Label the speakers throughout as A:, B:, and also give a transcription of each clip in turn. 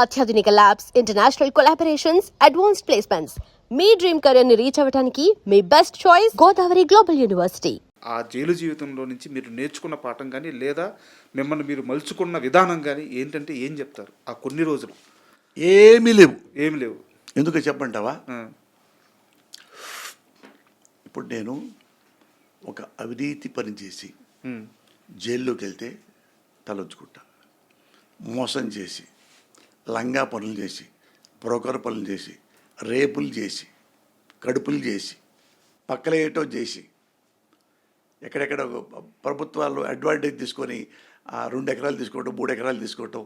A: అత్యాధునిక labs, international collaborations, advanced placements. మీ dream career ని రీచ్ అవ్వడానికి మీ best choice Godavari global university.
B: ఆ జైలు జీవితంలో నుంచి మీరు నేర్చుకున్న పాఠం కానీ లేదా మిమ్మల్ని మీరు మలుచుకున్న విధానం కానీ ఏంటంటే ఏం చెప్తారు? ఆ కొన్ని రోజులు
C: ఏమీ లేవు.
B: ఏమి లేవు.
C: ఎందుకు చెప్పంటావా?
B: ఆ,
C: ఇప్పుడు నేను ఒక అవినీతి పని చేసి
B: ఉమ్,
C: జైల్లోకి వెళ్తే తలొచ్చుకుంటా. మోసం చేసి, లంగా పనులు చేసి, బ్రోకర్ పనులు చేసి, రేపులు చేసి, కడుపులు చేసి, పక్కలేయటం చేసి, ఎక్కడెక్కడ ప్రభుత్వాలు అడ్వాంటేజ్ తీసుకొని 2 ఎకరాలు తీసుకోవటం, 3 ఎకరాలు తీసుకోవటం,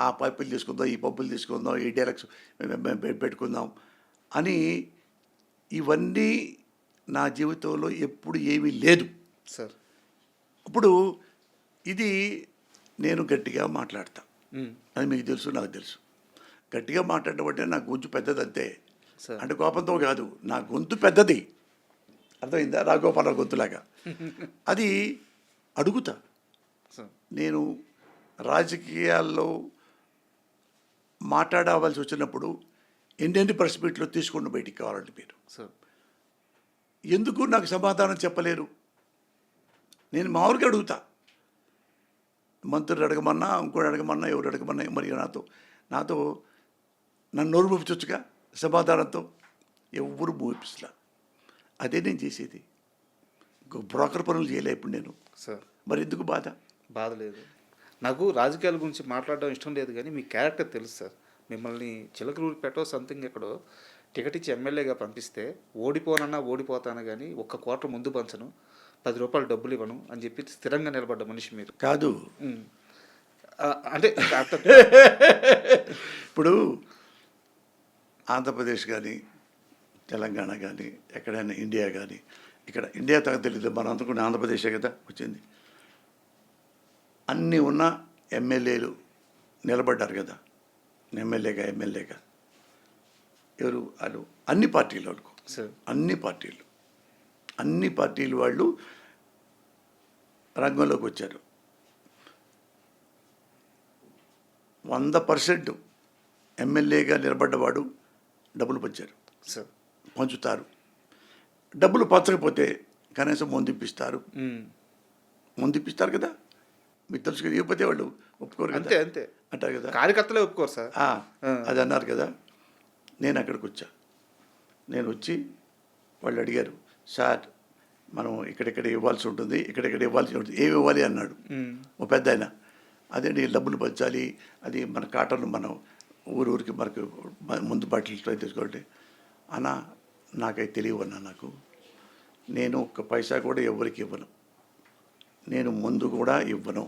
C: ఆ పైపులు తీసుకుందాం, ఈ పప్పులు తీసుకుందాం, ఈ డైరెక్ట్స్ పెట్టుకుందాం అని, ఇవన్నీ నా జీవితంలో ఎప్పుడు ఏమీ లేదు
B: సార్.
C: ఇప్పుడు ఇది నేను గట్టిగా మాట్లాడతా,
B: ఉమ్,
C: అది మీకు తెలుసు, నాకు తెలుసు. గట్టిగా మాట్లాడడం అంటే నా గొంతు పెద్దది అంతే.
B: సార్.
C: అంటే కోపంతో కాదు, నా గొంతు పెద్దది, అర్థమైందా? రాఘగోపాలరావు గొంతులాగా. అది అడుగుతా.
B: సార్.
C: నేను రాజకీయాల్లో మాట్లాడవలసి వచ్చినప్పుడు ఎన్ని ప్రెస్ మీట్లో తీసుకుని బయటికి కావాలండి మీరు.
B: సార్.
C: ఎందుకు నాకు సమాధానం చెప్పలేరు? నేను మామూలుగా అడుగుతా. మంత్రులు అడగమన్నా, ఇంకోటి అడగమన్నా, ఎవరు అడగమన్నా, మరి నాతో నన్ను నోరు మూపించొచ్చుగా సమాధానంతో. ఎవరు మూపిస్తా. అదే నేను చేసేది. బ్రోకర్ పనులు చేయలే ఇప్పుడు నేను.
B: సార్.
C: మరి ఎందుకు బాధ?
B: బాధ లేదు. నాకు రాజకీయాల గురించి మాట్లాడడం ఇష్టం లేదు, కానీ మీ క్యారెక్టర్ తెలుసు సార్. మిమ్మల్ని చిలకలూరిపేటో సంథింగ్ ఎక్కడో టికెట్ ఇచ్చి ఎమ్మెల్యేగా పంపిస్తే ఓడిపోనన్నా ఓడిపోతాను కానీ 1 క్వార్టర్ ముందు పంచను, 10 రూపాయలు డబ్బులు ఇవ్వను అని చెప్పి స్థిరంగా నిలబడ్డ మనిషి మీరు.
C: కాదు,
B: అంటే
C: ఇప్పుడు ఆంధ్రప్రదేశ్ కానీ, తెలంగాణ కానీ, ఎక్కడైనా ఇండియా కానీ, ఇక్కడ ఇండియా తగ్గ తెలియదు, మనం అనుకున్న ఆంధ్రప్రదేశే కదా వచ్చింది. అన్నీ ఉన్న ఎమ్మెల్యేలు నిలబడ్డారు కదా, ఎమ్మెల్యేగా ఎవరు? వాళ్ళు అన్ని పార్టీలు అనుకో,
B: సార్.
C: అన్ని పార్టీలు వాళ్ళు రంగంలోకి వచ్చారు. 100% ఎమ్మెల్యేగా నిలబడ్డవాడు డబ్బులు పంచుతారు. డబ్బులు పంచకపోతే కనీసం ముందిప్పిస్తారు కదా. మీకు తెలుసు కదా, ఇవ్వకపోతే వాళ్ళు ఒప్పుకోరు కదా.
B: అంతే
C: అంటారు కదా,
B: కార్యకర్తలే ఒప్పుకోరు సార్.
C: అది అన్నారు కదా. నేను అక్కడికి వచ్చి వాళ్ళు అడిగారు, సార్ మనం ఇక్కడెక్కడ ఇవ్వాల్సి ఉంటుంది, ఏమి ఇవ్వాలి అన్నాడు ఓ పెద్ద ఆయన. అదేంటి డబ్బులు పంచాలి, అది మన కాటన్లు మనం ఊరికి మనకు ముందు బాటిల్తో తీసుకోవాలి అన్న. నాకైతే తెలియవు అన్న, నేను 1 పైసా కూడా ఎవరికి ఇవ్వను, నేను ముందు కూడా ఇవ్వను.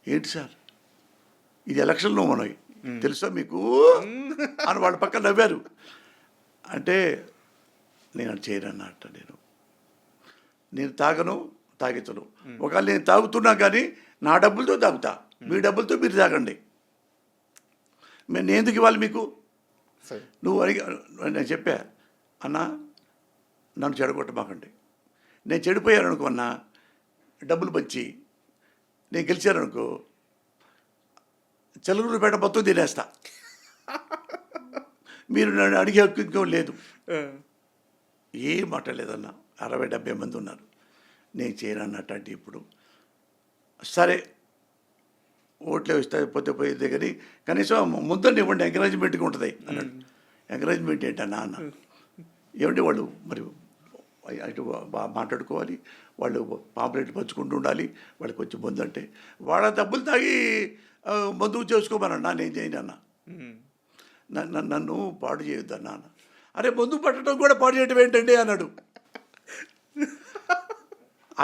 C: ఏంటి సార్ ఇది ఎలక్షన్లో మనవి తెలుసా మీకు అని వాళ్ళ పక్కన నవ్వారు. అంటే నేను అది చేయనన్నట్ట. నేను తాగించను. ఒకవేళ నేను తాగుతున్నా కానీ నా డబ్బులతో తాగుతా, మీ డబ్బులతో మీరు తాగండి. నేను ఎందుకు ఇవ్వాలి మీకు? నువ్వు నేను చెప్పా, అన్నా నన్ను చెడగొట్టమాకండి. నేను చెడిపోయాను అనుకో అన్నా, డబ్బులు పంచి నేను గెలిచాననుకో, చిలకలూరిపేట మొత్తం తినేస్తా. మీరు నన్ను అడిగే హక్కు ఇంకో లేదు. ఏం మాట్లాడలేదన్నా. 60-70 మంది ఉన్నారు. నేను చేయనన్నట్టు. అంటే ఇప్పుడు సరే ఓట్లే వస్తాయి, పోతే కానీ కనీసం ముద్దని ఇవ్వండి, ఎంకరేజ్మెంట్గా ఉంటుంది అన్నాడు. ఎంకరేజ్మెంట్ ఏంటన్నా అన్న? ఏమంటే వాళ్ళు మరి అటు మాట్లాడుకోవాలి, వాళ్ళు పాంప్లెట్లు పంచుకుంటూ ఉండాలి, వాళ్ళకి వచ్చి మందు అంటే వాళ్ళ డబ్బులు తాగి మందువు చేసుకోమన్నా. నేను చేయను అన్న. నన్ను పాడు చేయొద్దన్నా అన్న. అరే మందు పట్టడం కూడా పాడు చేయటం ఏంటండి అన్నాడు.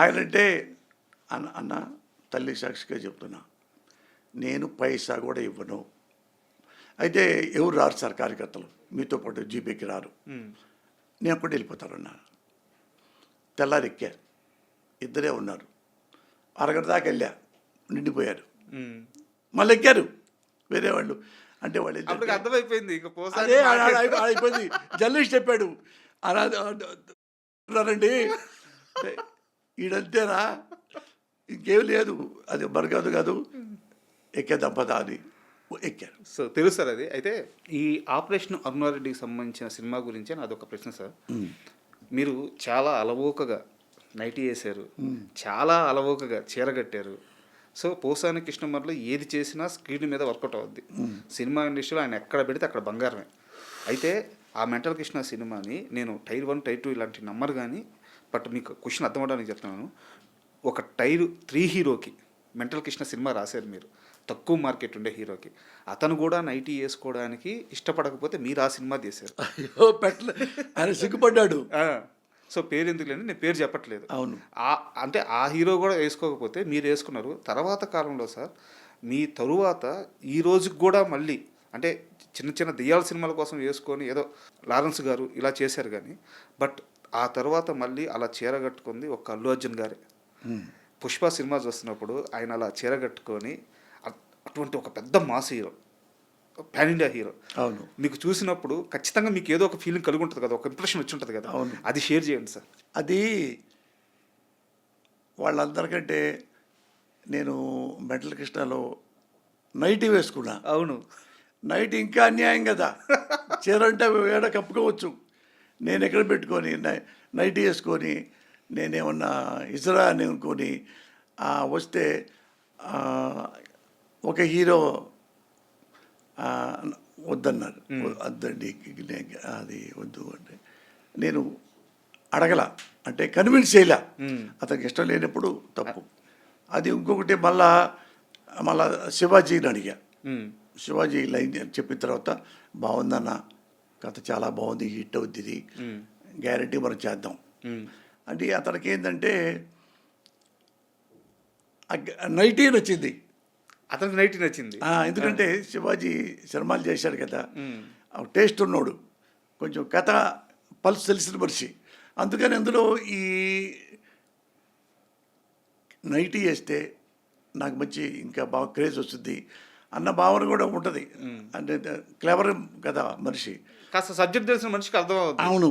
C: ఆయనంటే అన్న తల్లి సాక్షిగా చెప్తున్నా, నేను పైసా కూడా ఇవ్వను. అయితే ఎవరు రారు సార్ కార్యకర్తలు, మీతో పాటు జీపీకి రారు, నేను కూడా వెళ్ళిపోతారన్నా. తెల్లారెక్కా, 2 ఉన్నారు. అరగంట దాకా వెళ్ళా, నిండిపోయారు. మళ్ళీ ఎక్కారు వేరే వాళ్ళు. అంటే వాళ్ళు
B: అర్థమైపోయింది,
C: అయిపోయింది. జర్నలిస్ట్ చెప్పాడు అన్నారండి, ఈడంతేనా, ఇంకేం లేదు, అది బరకాదు కాదు, ఎక్కేద్దాం పదా అని ఎక్కారు.
B: సో తెలుసు సార్ అది. అయితే ఈ ఆపరేషన్ అరుణారెడ్డికి సంబంధించిన సినిమా గురించి నాదొక ప్రశ్న సార్. మీరు చాలా అలవోకగా నైటీ వేశారు, చాలా అలవోకగా చీర కట్టారు. సో పోసాని కృష్ణమర్లో ఏది చేసినా స్క్రీన్ మీద వర్కౌట్ అవుద్ది. సినిమా ఇండస్ట్రీలో ఆయన ఎక్కడ పెడితే అక్కడ బంగారమే. అయితే ఆ మెంటల్ కృష్ణ సినిమాని నేను టైర్ 1 టైర్ 2 ఇలాంటివి నమ్మరు కానీ, బట్ మీకు క్వశ్చన్ అర్థం అవడానికి చెప్తున్నాను. ఒక టైర్ 3 హీరోకి మెంటల్ కృష్ణ సినిమా రాశారు మీరు, తక్కువ మార్కెట్ ఉండే హీరోకి. అతను కూడా నైటీ వేసుకోవడానికి ఇష్టపడకపోతే మీరు ఆ సినిమా తీశారు.
C: అయ్యో పెట్టలే, ఆయన సిగ్గుపడ్డాడు.
B: సో పేరు ఎందుకు లేని నేను పేరు చెప్పట్లేదు.
C: అవును.
B: అంటే ఆ హీరో కూడా వేసుకోకపోతే మీరు వేసుకున్నారు. తర్వాత కాలంలో సార్ మీ తరువాత ఈ రోజుకి కూడా మళ్ళీ అంటే చిన్న చిన్న దెయ్యాల సినిమాల కోసం వేసుకొని ఏదో లారెన్స్ గారు ఇలా చేశారు కానీ, బట్ ఆ తర్వాత మళ్ళీ అలా చీర కట్టుకుంది ఒక అల్లు అర్జున్ గారే. పుష్ప సినిమా చూస్తున్నప్పుడు ఆయన అలా చీర కట్టుకొని అటువంటి ఒక పెద్ద mass hero, pan India hero.
C: అవును.
B: మీకు చూసినప్పుడు ఖచ్చితంగా మీకు ఏదో ఒక ఫీలింగ్ కలిగి ఉంటుంది కదా, ఒక ఇంప్రెషన్ వచ్చి ఉంటుంది కదా.
C: అవును.
B: అది షేర్ చేయండి సార్.
C: అది వాళ్ళందరికంటే నేను మెంటల్ కృష్ణలో నైటీ వేసుకున్నా.
B: అవును.
C: నైట్ ఇంకా అన్యాయం కదా, చీర అంటే ఏడ కప్పుకోవచ్చు. నేను ఎక్కడ పెట్టుకొని నైటీ వేసుకొని నేనేమన్నా ఇసరా అని అనుకొని వస్తే ఒక హీరో వద్దన్నారు. వద్దండి అది వద్దు అంటే నేను అడగల, అంటే కన్విన్స్ చేయలే. అతనికి ఇష్టం లేనప్పుడు తప్పు. అది ఇంకొకటి మళ్ళా శివాజీని అడిగా. శివాజీ లైన్ చెప్పిన తర్వాత బాగుందన్న, కథ చాలా బాగుంది, హిట్ అవుద్ది, ఇది గ్యారంటీ మనం చేద్దాం అంటే అతనికి ఏంటంటే నైటీ నచ్చింది.
B: అతనికి నైటీ నచ్చింది.
C: ఎందుకంటే శివాజీ సినిమాలు చేశాడు కదా, టేస్ట్ ఉన్నాడు, కొంచెం కథ పల్స్ తెలిసిన మనిషి. అందుకని అందులో ఈ నైటీ వేస్తే నాకు మంచి ఇంకా బాగా క్రేజ్ వస్తుంది అన్న భావన కూడా ఉంటుంది. అంటే క్లెవర్ కదా మనిషి,
B: కాస్త సబ్జెక్ట్ తెలిసిన మనిషికి అర్థం అవుతుంది.
C: అవును.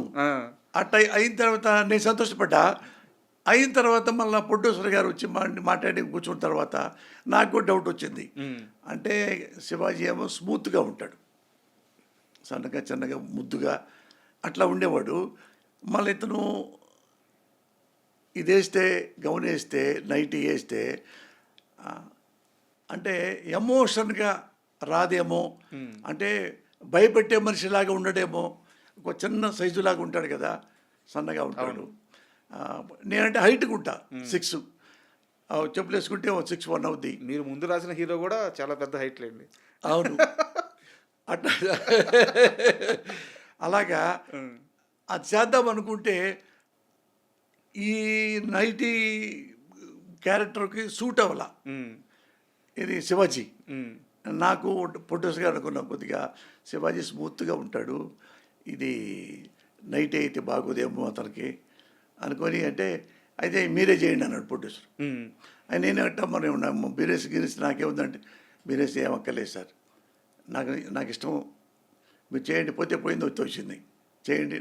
C: అట్లా అయిన తర్వాత నేను సంతోషపడ్డా. అయిన తర్వాత మళ్ళీ ప్రొడ్యూసర్ గారు వచ్చి మాట్లాడి కూర్చున్న తర్వాత నాకు కూడా డౌట్ వచ్చింది. అంటే శివాజీ ఏమో స్మూత్గా ఉంటాడు, సన్నగా చిన్నగా ముద్దుగా అట్లా ఉండేవాడు. మళ్ళీ ఇతను ఇది వేస్తే, గౌన్ వేస్తే, నైటీ వేస్తే అంటే ఎమోషన్గా రాదేమో, అంటే భయపెట్టే మనిషిలాగా ఉండడేమో. ఒక చిన్న సైజులాగా ఉంటాడు కదా, సన్నగా ఉంటాడు. నేనంటే హైట్గా ఉంటా, 6, చెప్పులు వేసుకుంటే 6'1" అవుద్ది.
B: మీరు ముందు రాసిన హీరో కూడా చాలా పెద్ద హైట్ లేండి.
C: అవును. అట్లా అలాగా అది చేద్దాం అనుకుంటే ఈ నైటీ క్యారెక్టర్కి సూట్ అవ్వాల. ఇది శివాజీ. నాకు ప్రొడ్యూసర్గా అనుకున్నాం, కొద్దిగా శివాజీ స్మూత్గా ఉంటాడు, ఇది నైట్ అయితే బాగోదేమో అతనికి అనుకొని, అంటే అయితే మీరే చేయండి అన్నాడు ప్రొడ్యూసర్. ఆయన నేనంట మరి బీరేసి గిరేసి నాకేముందంటే, బీరేసి ఏమక్కర్లేదు సార్, నాకు ఇష్టం, మీరు చేయండి, పోతే పోయింది వచ్చింది, చేయండి,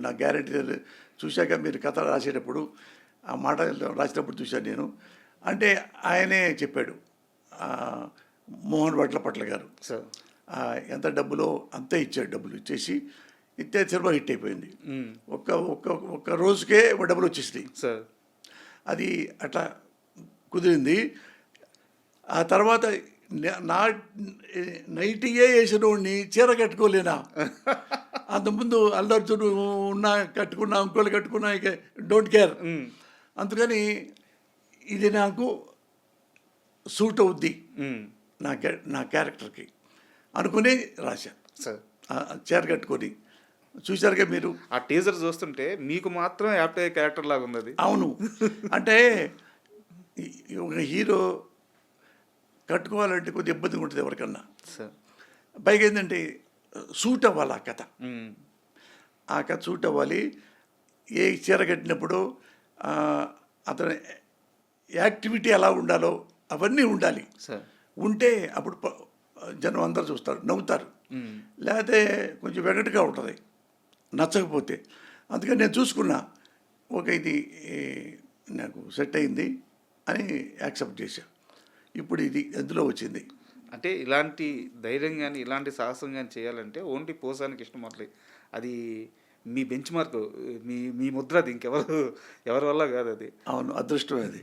C: నాకు గ్యారెంటీ చూశాక మీరు కథ రాసేటప్పుడు ఆ మాట రాసేటప్పుడు చూశాను నేను అంటే. ఆయనే చెప్పాడు, మోహన్ వడ్లపట్ల గారు, ఎంత డబ్బులో అంతే ఇచ్చాడు. డబ్బులు ఇచ్చేసి ఇస్తే సినిమా హిట్ అయిపోయింది. ఒక్క రోజుకే డబ్బులు వచ్చేసింది. అది అట్లా కుదిరింది. ఆ తర్వాత నా నైటీయే వేసిన వాడిని చీర కట్టుకోలేనా? అంతకుముందు అల్లు అర్జున్ ఉన్నా కట్టుకున్నా, ఇంకోళ్ళు కట్టుకున్నా, ఇక డోంట్ కేర్. అందుకని ఇది నాకు సూట్ అవుద్ది నా క్యారెక్టర్కి అనుకుని రాశా. చీర కట్టుకొని చూశారుగా మీరు.
B: ఆ టీజర్ చూస్తుంటే మీకు మాత్రం యాప్ట్ అయ్యే క్యారెక్టర్ లాగా ఉంది అది.
C: అవును. అంటే ఒక హీరో కట్టుకోవాలంటే కొద్దిగా ఇబ్బందిగా ఉంటుంది ఎవరికన్నా. పైగా ఏంటంటే సూట్ అవ్వాలి ఆ కథ. ఆ కథ సూట్ అవ్వాలి. ఏ చీర కట్టినప్పుడు అతని యాక్టివిటీ ఎలా ఉండాలో అవన్నీ ఉండాలి. ఉంటే అప్పుడు జనం అందరూ చూస్తారు, నవ్వుతారు. లేకపోతే కొంచెం వెగటుగా ఉంటుంది నచ్చకపోతే. అందుకని నేను చూసుకున్నా, ఓకే ఇది నాకు సెట్ అయింది అని యాక్సెప్ట్ చేశా. ఇప్పుడు ఇది ఎందులో వచ్చింది.
B: అంటే ఇలాంటి ధైర్యం కానీ ఇలాంటి సాహసం కానీ చేయాలంటే ఓన్లీ పోసాని కృష్ణమురళి అది మీ బెంచ్ మార్క్, మీ మీ ముద్ర, అది ఇంకెవరు ఎవరి వల్ల కాదు అది.
C: అవును, అదృష్టం అది.